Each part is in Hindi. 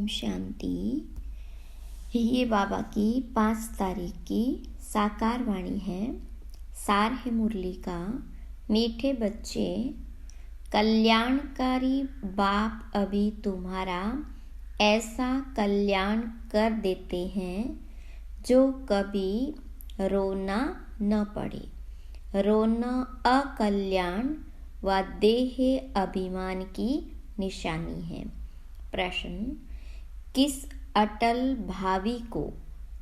ओम शांति। ये बाबा की 5 तारीख की साकार वाणी है। सार है मुरली का। मीठे बच्चे, कल्याणकारी बाप अभी तुम्हारा ऐसा कल्याण कर देते हैं जो कभी रोना न पड़े। रोना अकल्याण व देह अभिमान की निशानी है। प्रश्न: किस अटल भावी को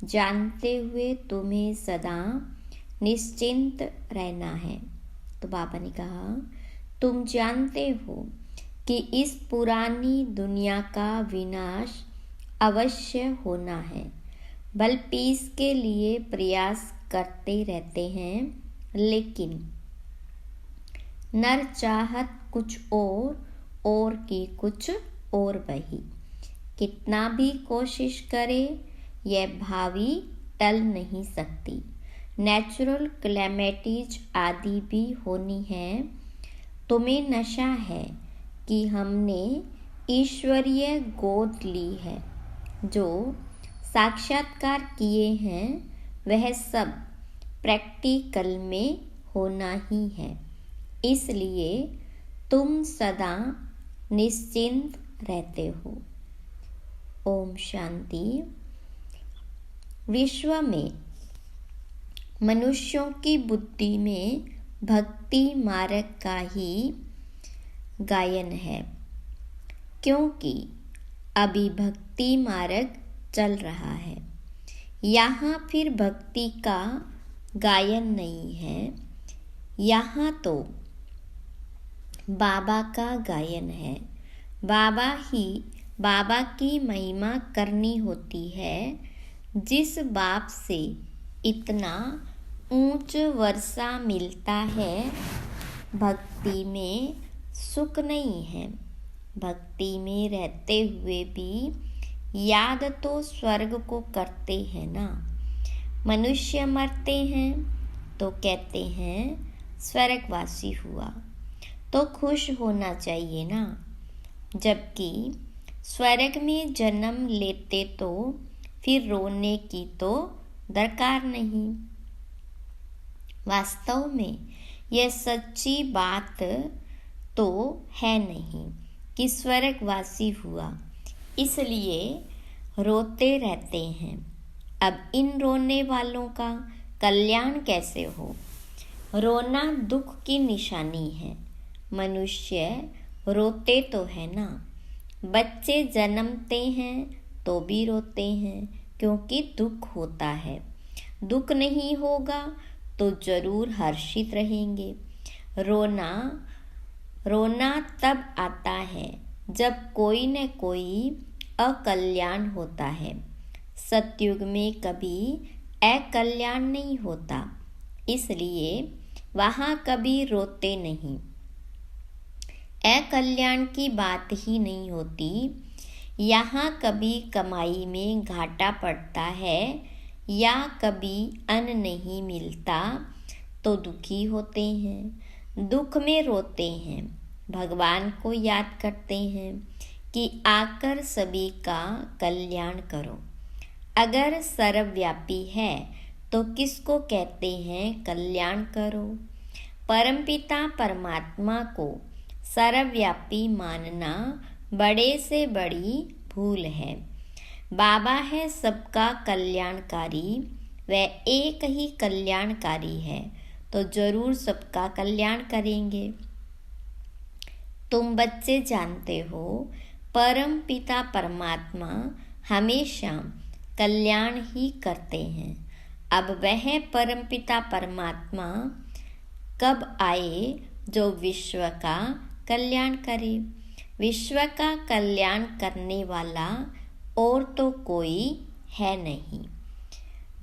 जानते हुए तुम्हें सदा निश्चिंत रहना है? तो बाबा ने कहा, तुम जानते हो कि इस पुरानी दुनिया का विनाश अवश्य होना है। बल्कि इसके लिए प्रयास करते रहते हैं, लेकिन नर चाहत कुछ और की कुछ और वही। कितना भी कोशिश करे, यह भावी टल नहीं सकती। नेचुरल क्लैमिटीज आदि भी होनी है। तुम्हें नशा है कि हमने ईश्वरीय गोद ली है। जो साक्षात्कार किए हैं वह सब प्रैक्टिकल में होना ही है। इसलिए तुम सदा निश्चिंत रहते हो। ओम शांति। विश्व में मनुष्यों की बुद्धि में भक्ति मार्ग का ही गायन है, क्योंकि अभी भक्ति मार्ग चल रहा है। यहाँ फिर भक्ति का गायन नहीं है। यहाँ तो बाबा का गायन है। बाबा की महिमा करनी होती है। जिस बाप से इतना ऊंच वर्षा मिलता है, भक्ति में सुख नहीं है। भक्ति में रहते हुए भी याद तो स्वर्ग को करते हैं ना। मनुष्य मरते हैं तो कहते हैं स्वर्गवासी हुआ, तो खुश होना चाहिए ना। जबकि स्वर्ग में जन्म लेते तो फिर रोने की तो दरकार नहीं। वास्तव में यह सच्ची बात तो है नहीं कि स्वर्गवासी हुआ, इसलिए रोते रहते हैं। अब इन रोने वालों का कल्याण कैसे हो? रोना दुख की निशानी है। मनुष्य रोते तो है ना। बच्चे जन्मते हैं तो भी रोते हैं, क्योंकि दुख होता है। दुख नहीं होगा तो जरूर हर्षित रहेंगे। रोना तब आता है जब कोई न कोई अकल्याण होता है। सतयुग में कभी अकल्याण नहीं होता, इसलिए वहाँ कभी रोते नहीं। अकल्याण की बात ही नहीं होती। यहाँ कभी कमाई में घाटा पड़ता है या कभी अन्न नहीं मिलता तो दुखी होते हैं, दुख में रोते हैं। भगवान को याद करते हैं कि आकर सभी का कल्याण करो। अगर सर्वव्यापी है तो किसको कहते हैं कल्याण करो? परमपिता परमात्मा को सर्वव्यापी मानना बड़े से बड़ी भूल है। बाबा है सबका कल्याणकारी, वह एक ही कल्याणकारी है, तो जरूर सबका कल्याण करेंगे। तुम बच्चे जानते हो, परम पिता परमात्मा हमेशा कल्याण ही करते हैं। अब वह परम पिता परमात्मा कब आए जो विश्व का कल्याण करे? विश्व का कल्याण करने वाला और तो कोई है नहीं।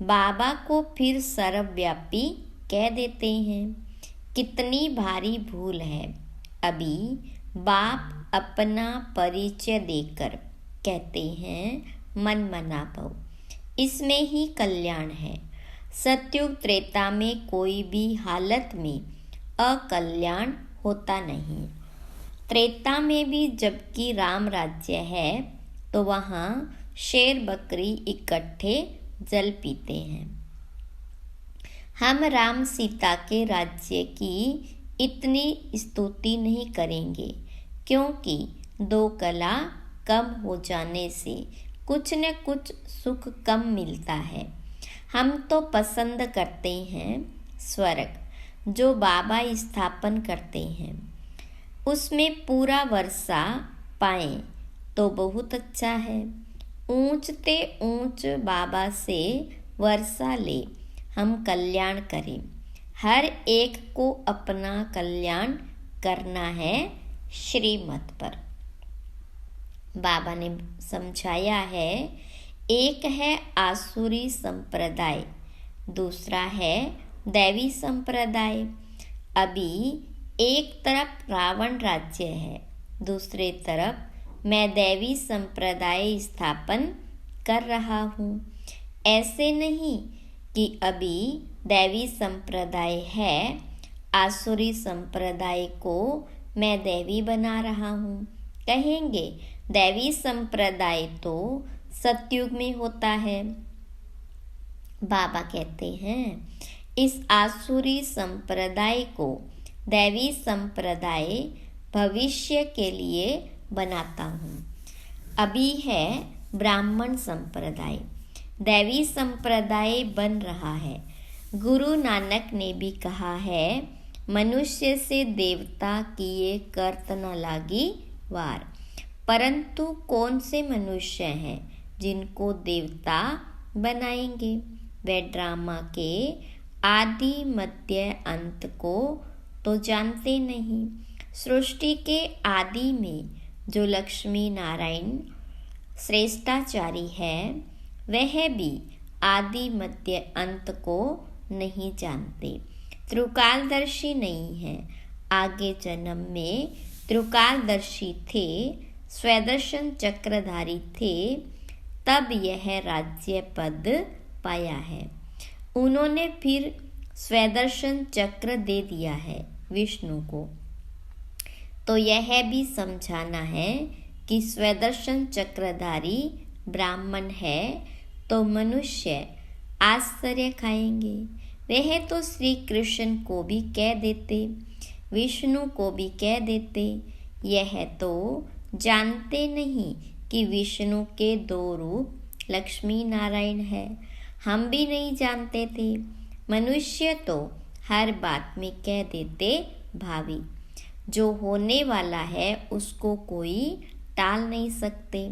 बाबा को फिर सर्वव्यापी कह देते हैं। कितनी भारी भूल है। अभी बाप अपना परिचय देकर कहते हैं मन मना भव, इसमें ही कल्याण है। सतयुग त्रेता में कोई भी हालत में अकल्याण होता नहीं। त्रेता में भी जबकि राम राज्य है, तो वहाँ शेर बकरी इकट्ठे जल पीते हैं। हम राम सीता के राज्य की इतनी स्तुति नहीं करेंगे, क्योंकि 2 कला कम हो जाने से कुछ न कुछ सुख कम मिलता है। हम तो पसंद करते हैं स्वर्ग, जो बाबा स्थापन करते हैं, उसमें पूरा वर्षा पाएं तो बहुत अच्छा है। ऊंचते ऊंच बाबा से वर्षा ले हम कल्याण करें। हर एक को अपना कल्याण करना है श्रीमत पर। बाबा ने समझाया है, एक है आसुरी संप्रदाय, दूसरा है दैवी संप्रदाय। अभी एक तरफ रावण राज्य है, दूसरे तरफ मैं दैवी संप्रदाय स्थापन कर रहा हूँ। ऐसे नहीं कि अभी दैवी संप्रदाय है, आसुरी संप्रदाय को मैं दैवी बना रहा हूँ। कहेंगे दैवी संप्रदाय तो सतयुग में होता है। बाबा कहते हैं, इस आसुरी संप्रदाय को दैवी संप्रदाय भविष्य के लिए बनाता हूँ। अभी है ब्राह्मण संप्रदाय, दैवी संप्रदाय बन रहा है। गुरु नानक ने भी कहा है, मनुष्य से देवता किए करत न लागी वार। परंतु कौन से मनुष्य हैं जिनको देवता बनाएंगे? वे ड्रामा के आदि मध्य अंत को तो जानते नहीं। सृष्टि के आदि में जो लक्ष्मी नारायण श्रेष्ठाचारी है, वह भी आदि मध्य अंत को नहीं जानते, त्रिकालदर्शी नहीं है। आगे जन्म में त्रिकालदर्शी थे, स्वदर्शन चक्रधारी थे, तब यह राज्य पद पाया है। उन्होंने फिर स्वदर्शन चक्र दे दिया है विष्णु को। तो यह भी समझाना है कि स्वदर्शन चक्रधारी ब्राह्मण है तो मनुष्य आश्चर्य खाएंगे। वह तो श्री कृष्ण को भी कह देते, विष्णु को भी कह देते। यह तो जानते नहीं कि विष्णु के 2 रूप लक्ष्मी नारायण है। हम भी नहीं जानते थे। मनुष्य तो हर बात में कह देते भावी। जो होने वाला है उसको कोई टाल नहीं सकते।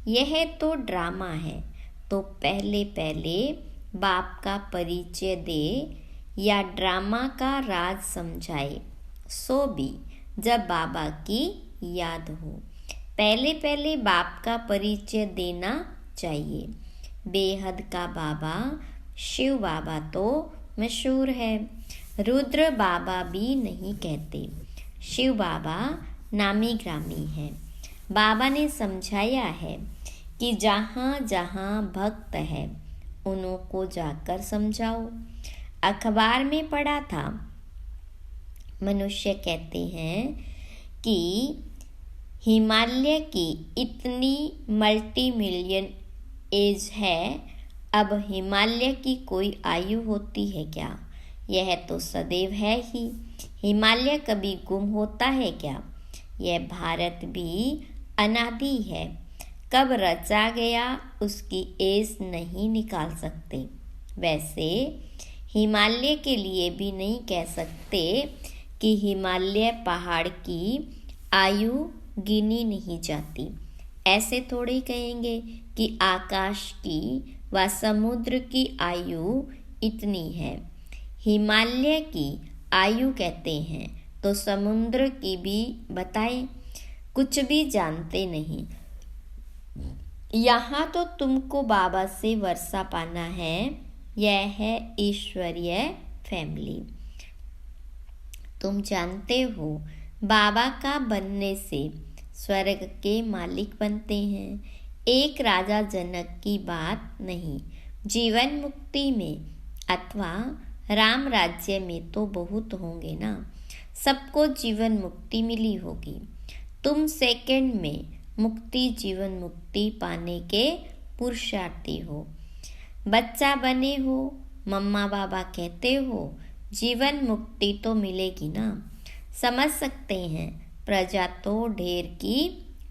यह तो ड्रामा है, तो पहले पहले बाप का परिचय दे या ड्रामा का राज समझाए, सो भी जब बाबा की याद हो। पहले पहले बाप का परिचय देना चाहिए। बेहद का बाबा शिव बाबा तो मशहूर है, रुद्र बाबा भी नहीं कहते। शिव बाबा नामी ग्रामी है। बाबा ने समझाया है कि जहाँ जहाँ भक्त है उन्हों को जाकर समझाओ। अखबार में पढ़ा था, मनुष्य कहते हैं कि हिमालय की इतनी मल्टी मिलियन एज है, अब हिमालय की कोई आयु होती है क्या? यह तो सदैव है ही। हिमालय कभी गुम होता है क्या? यह भारत भी अनादि है, कब रचा गया उसकी एज नहीं निकाल सकते। वैसे हिमालय के लिए भी नहीं कह सकते कि हिमालय पहाड़ की आयु गिनी नहीं जाती। ऐसे थोड़े कहेंगे कि आकाश की व समुद्र की आयु इतनी है। हिमालय की आयु कहते हैं तो समुद्र की भी बताएं। कुछ भी जानते नहीं। यहाँ तो तुमको बाबा से वर्षा पाना है। यह है ईश्वरीय फैमिली। तुम जानते हो बाबा का बनने से स्वर्ग के मालिक बनते हैं। एक राजा जनक की बात नहीं, जीवन मुक्ति में अथवा राम राज्य में तो बहुत होंगे ना। सबको जीवन मुक्ति मिली होगी। तुम सेकंड में मुक्ति जीवन मुक्ति पाने के पुरुषार्थी हो। बच्चा बने हो, मम्मा बाबा कहते हो, जीवन मुक्ति तो मिलेगी ना। समझ सकते हैं, प्रजा तो ढेर की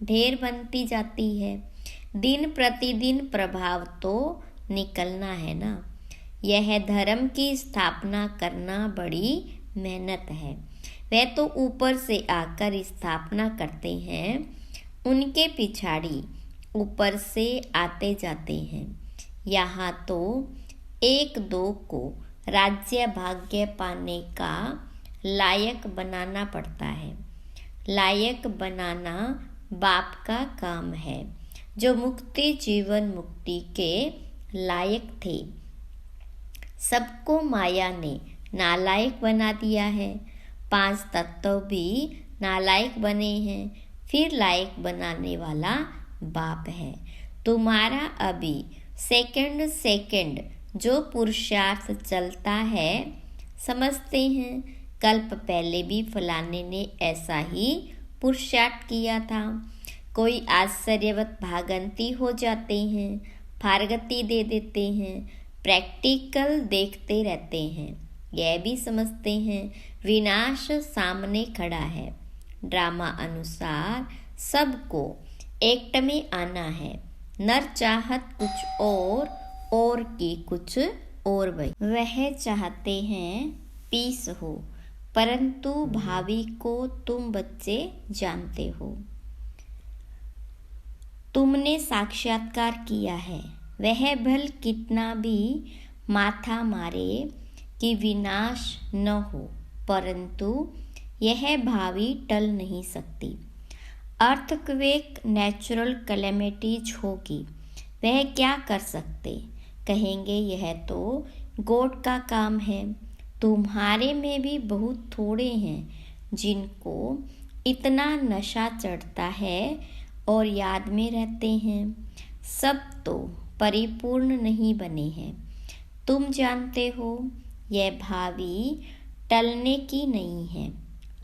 ढेर बनती जाती है, दिन प्रतिदिन प्रभाव तो निकलना है ना। यह धर्म की स्थापना करना बड़ी मेहनत है। वह तो ऊपर से आकर स्थापना करते हैं, उनके पिछाड़ी ऊपर से आते जाते हैं। यहाँ तो एक दो को राज्य भाग्य पाने का लायक बनाना पड़ता है। लायक बनाना बाप का काम है, जो मुक्ति जीवन मुक्ति के लायक थे। सबको माया ने नालायक बना दिया है। 5 तत्व भी नालायक बने हैं, फिर लायक बनाने वाला बाप है। तुम्हारा अभी सेकंड जो पुरुषार्थ चलता है, समझते हैं कल्प पहले भी फलाने ने ऐसा ही पुरुषार्थ किया था। कोई आश्चर्यवत भागंती हो जाते हैं, फारगती दे देते हैं, प्रैक्टिकल देखते रहते हैं। यह भी समझते हैं विनाश सामने खड़ा है। ड्रामा अनुसार सबको एक्ट में आना है। नर चाहत कुछ और की कुछ और वह चाहते हैं पीस हो, परंतु भावी को तुम बच्चे जानते हो। तुमने साक्षात्कार किया है। वह भल कितना भी माथा मारे कि विनाश न हो, परंतु यह भावी टल नहीं सकती। अर्थक्वेक नेचुरल कैलेमिटीज होगी, वह क्या कर सकते। कहेंगे यह तो गॉड का काम है। तुम्हारे में भी बहुत थोड़े हैं जिनको इतना नशा चढ़ता है और याद में रहते हैं। सब तो परिपूर्ण नहीं बने हैं। तुम जानते हो यह भावी टलने की नहीं है,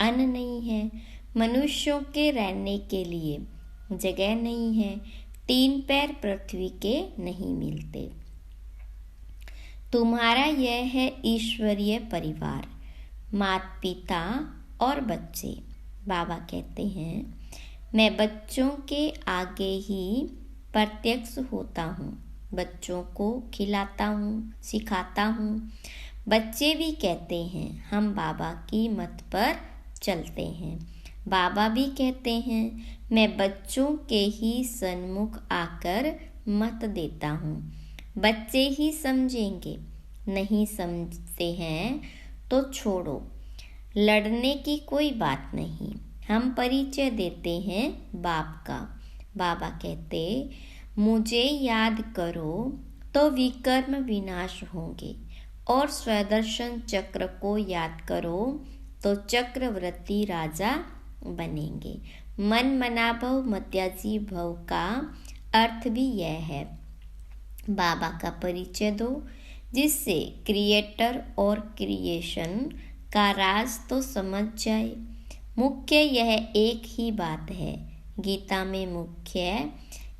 अन्न नहीं है। मनुष्यों के रहने के लिए जगह नहीं है। 3 पैर पृथ्वी के नहीं मिलते। तुम्हारा यह है ईश्वरीय परिवार, माता पिता और बच्चे। बाबा कहते हैं मैं बच्चों के आगे ही प्रत्यक्ष होता हूँ, बच्चों को खिलाता हूँ, सिखाता हूँ। बच्चे भी कहते हैं हम बाबा की मत पर चलते हैं। बाबा भी कहते हैं मैं बच्चों के ही सन्मुख आकर मत देता हूँ। बच्चे ही समझेंगे, नहीं समझते हैं तो छोड़ो, लड़ने की कोई बात नहीं। हम परिचय देते हैं बाप का। बाबा कहते मुझे याद करो तो विकर्म विनाश होंगे, और स्वदर्शन चक्र को याद करो तो चक्रवर्ती राजा बनेंगे। मन मनाभव मत्याजी भव का अर्थ भी यह है। बाबा का परिचय दो, जिससे क्रिएटर और क्रिएशन का राज तो समझ जाए। मुख्य यह एक ही बात है। गीता में मुख्य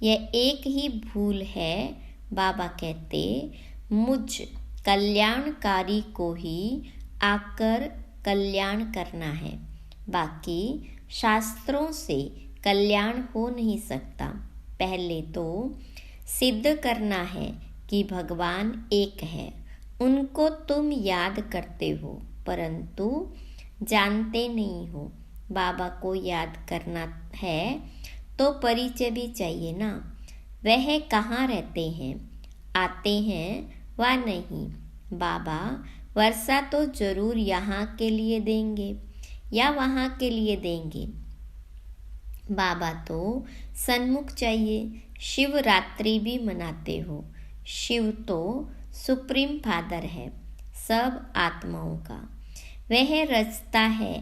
यह एक ही भूल है। बाबा कहते मुझ कल्याणकारी को ही आकर कल्याण करना है, बाकी शास्त्रों से कल्याण हो नहीं सकता। पहले तो सिद्ध करना है कि भगवान एक है। उनको तुम याद करते हो, परंतु जानते नहीं हो। बाबा को याद करना है तो परिचय भी चाहिए ना। वह कहाँ रहते हैं, आते हैं व नहीं। बाबा वर्षा तो जरूर यहाँ के लिए देंगे या वहाँ के लिए देंगे। बाबा तो सन्मुख चाहिए। शिवरात्रि भी मनाते हो। शिव तो सुप्रीम फादर है सब आत्माओं का। वह रचता है,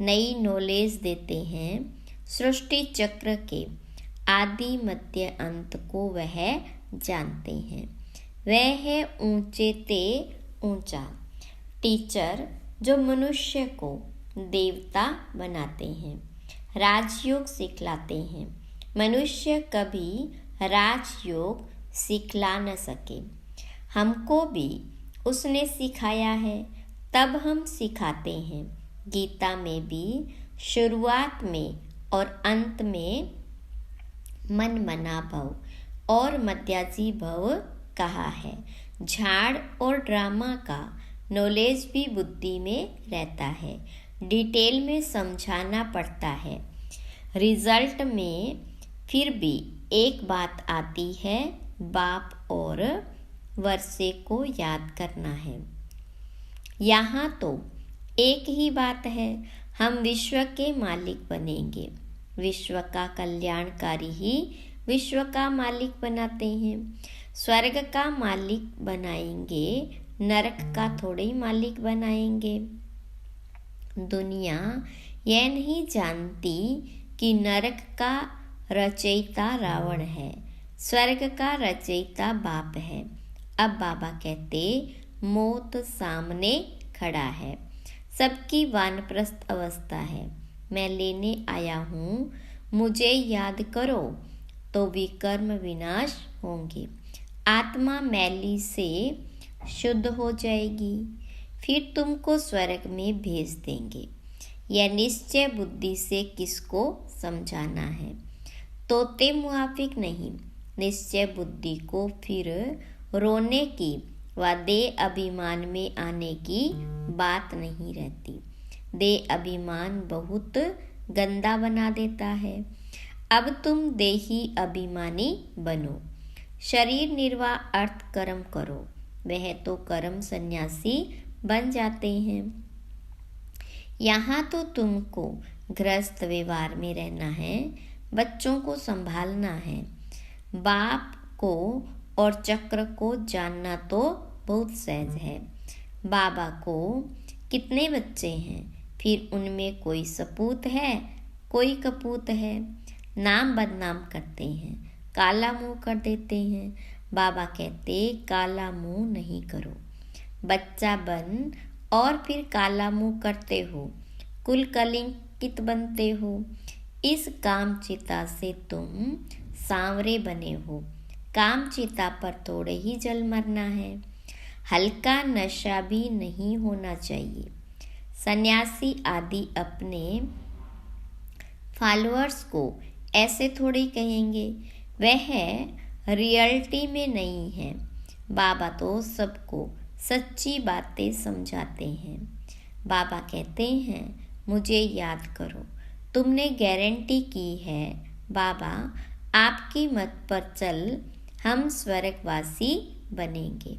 नई नॉलेज देते हैं। सृष्टि चक्र के आदि मध्य अंत को वह जानते हैं। वह है ऊंचे ते ऊंचा टीचर, जो मनुष्य को देवता बनाते हैं, राजयोग सिखलाते हैं। मनुष्य कभी राजयोग सिखला न सके, हमको भी उसने सिखाया है, तब हम सिखाते हैं। गीता में भी शुरुआत में और अंत में मन मना भव और मध्याजी भव कहा है। झाड़ और ड्रामा का नॉलेज भी बुद्धि में रहता है, डिटेल में समझाना पड़ता है। रिजल्ट में फिर भी एक बात आती है, बाप और वर्षे को याद करना है। यहाँ तो एक ही बात है, हम विश्व के मालिक बनेंगे। विश्व का कल्याणकारी ही विश्व का मालिक बनाते हैं। स्वर्ग का मालिक बनाएंगे, नरक का थोड़े ही मालिक बनाएंगे। दुनिया यह नहीं जानती कि नरक का रचयिता रावण है, स्वर्ग का रचयिता बाप है। अब बाबा कहते, मौत सामने खड़ा है, सबकी वानप्रस्थ अवस्था है, मैं लेने आया हूँ, मुझे याद करो, तो विकर्म विनाश होंगे। आत्मा मैली से शुद्ध हो जाएगी, फिर तुमको स्वर्ग में भेज देंगे। यह निश्चय बुद्धि से किसको समझाना है, तोते मुआफिक नहीं। निश्चय बुद्धि को फिर रोने की व देह अभिमान में आने की बात नहीं रहती। देह अभिमान बहुत गंदा बना देता है। अब तुम देही अभिमानी बनो, शरीर निर्वाह अर्थ कर्म करो, वह तो कर्म सन्यासी बन जाते हैं। यहाँ तो तुमको गृहस्थ व्यवहार में रहना है, बच्चों को संभालना है। बाप को और चक्र को जानना तो बहुत सहज है। बाबा को कितने बच्चे हैं, फिर उनमें कोई सपूत है, कोई कपूत है। नाम बदनाम करते हैं, काला मुंह कर देते हैं। बाबा कहते, काला मुंह नहीं करो। बच्चा बन और फिर काला मुंह करते हो, कुल कलंकित बनते हो। इस कामचिता से तुम सांवरे बने हो। कामचिता पर थोड़े ही जल मरना है, हल्का नशा भी नहीं होना चाहिए। सन्यासी आदि अपने फॉलोअर्स को ऐसे थोड़े कहेंगे, वह रियलिटी में नहीं है। बाबा तो सबको सच्ची बातें समझाते हैं। बाबा कहते हैं, मुझे याद करो, तुमने गारंटी की है, बाबा आपकी मत पर चल हम स्वर्गवासी बनेंगे।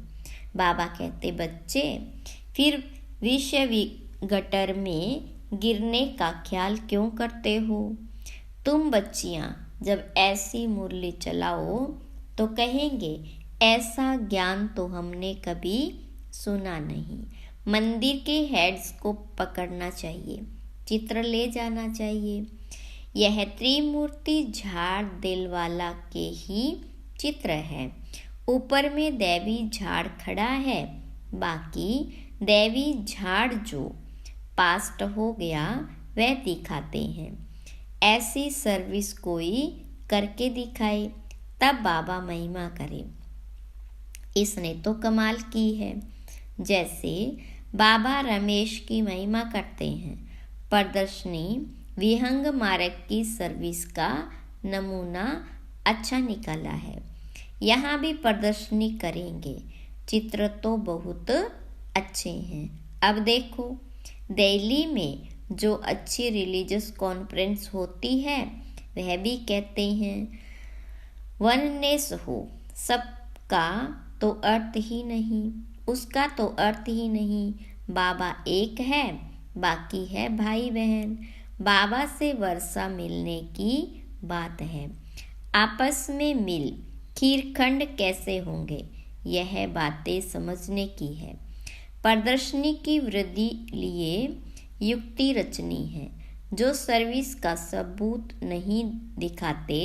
बाबा कहते, बच्चे फिर विषय गटर में गिरने का ख्याल क्यों करते हो? तुम बच्चियां जब ऐसी मुरली चलाओ तो कहेंगे, ऐसा ज्ञान तो हमने कभी सुना नहीं। मंदिर के हेड्स को पकड़ना चाहिए, चित्र ले जाना चाहिए। यह त्रिमूर्ति झाड़ दिलवाला के ही चित्र है। ऊपर में दैवी झाड़ खड़ा है, बाकी दैवी झाड़ जो पास्ट हो गया वह दिखाते हैं। ऐसी सर्विस कोई करके दिखाए, तब बाबा महिमा करे। इसने तो कमाल की है। जैसे बाबा रमेश की महिमा करते हैं। प्रदर्शनी विहंग मार्ग की सर्विस का नमूना अच्छा निकाला है। यहाँ भी प्रदर्शनी करेंगे। चित्र तो बहुत अच्छे हैं। अब देखो, दिल्ली में जो अच्छी रिलीजियस कॉन्फ्रेंस होती है, वह भी कहते हैं वननेस हो। सबका तो अर्थ ही नहीं, उसका तो अर्थ ही नहीं। बाबा एक है, बाकी है भाई बहन। बाबा से वर्षा मिलने की बात है। आपस में मिल खीरखंड कैसे होंगे, यह बातें समझने की है। प्रदर्शनी की वृद्धि लिए युक्ति रचनी है। जो सर्विस का सबूत नहीं दिखाते,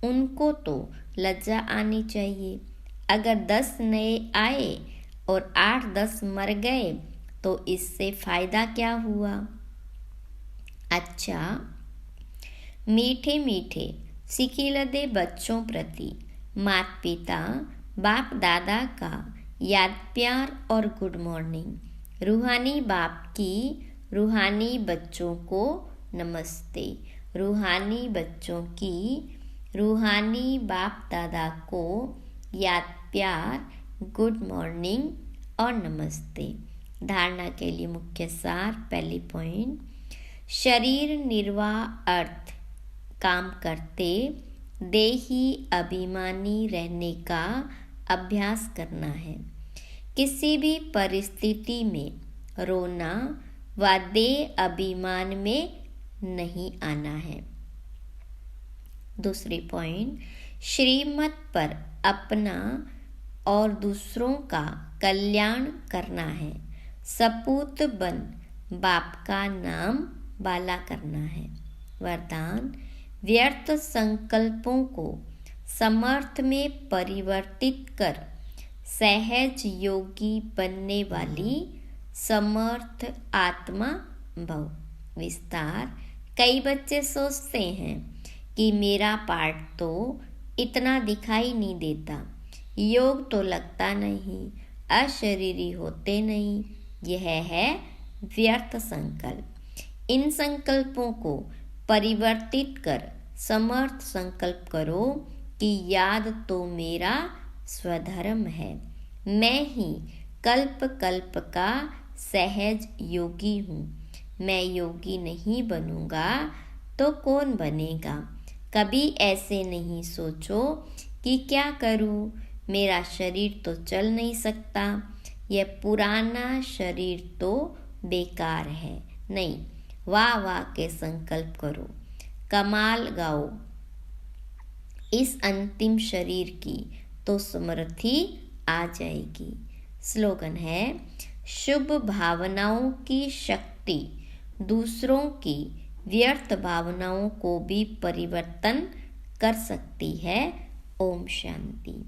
उनको तो लज्जा आनी चाहिए। अगर 10 नए आए और 8-10 मर गए तो इससे फायदा क्या हुआ? अच्छा, मीठे मीठे सिखिलदे बच्चों प्रति माता पिता बाप दादा का याद प्यार और गुड मॉर्निंग। रूहानी बाप की रूहानी बच्चों को नमस्ते। रूहानी बच्चों की रूहानी बाप दादा को याद प्यार, गुड मॉर्निंग और नमस्ते। धारणा के लिए मुख्य सार। पहली पॉइंट, शरीर निर्वाह अर्थ काम करते देही अभिमानी रहने का अभ्यास करना है। किसी भी परिस्थिति में रोना व देह अभिमान में नहीं आना है। दूसरी पॉइंट, श्रीमत पर अपना और दूसरों का कल्याण करना है। सपूत बन बाप का नाम बाला करना है। वरदान, व्यर्थ संकल्पों को समर्थ में परिवर्तित कर सहज योगी बनने वाली समर्थ आत्मा भव। विस्तार, कई बच्चे सोचते हैं कि मेरा पाठ तो इतना दिखाई नहीं देता, योग तो लगता नहीं, अशरीरी होते नहीं। यह है व्यर्थ संकल्प। इन संकल्पों को परिवर्तित कर समर्थ संकल्प करो कि याद तो मेरा स्वधर्म है। मैं ही कल्प कल्प का सहज योगी हूँ। मैं योगी नहीं बनूंगा तो कौन बनेगा। कभी ऐसे नहीं सोचो कि क्या करूँ, मेरा शरीर तो चल नहीं सकता, यह पुराना शरीर तो बेकार है। नहीं, वाह वाह के संकल्प करो, कमाल गाओ इस अंतिम शरीर की तो समृद्धि आ जाएगी। स्लोगन है, शुभ भावनाओं की शक्ति दूसरों की व्यर्थ भावनाओं को भी परिवर्तन कर सकती है। ओम शांति।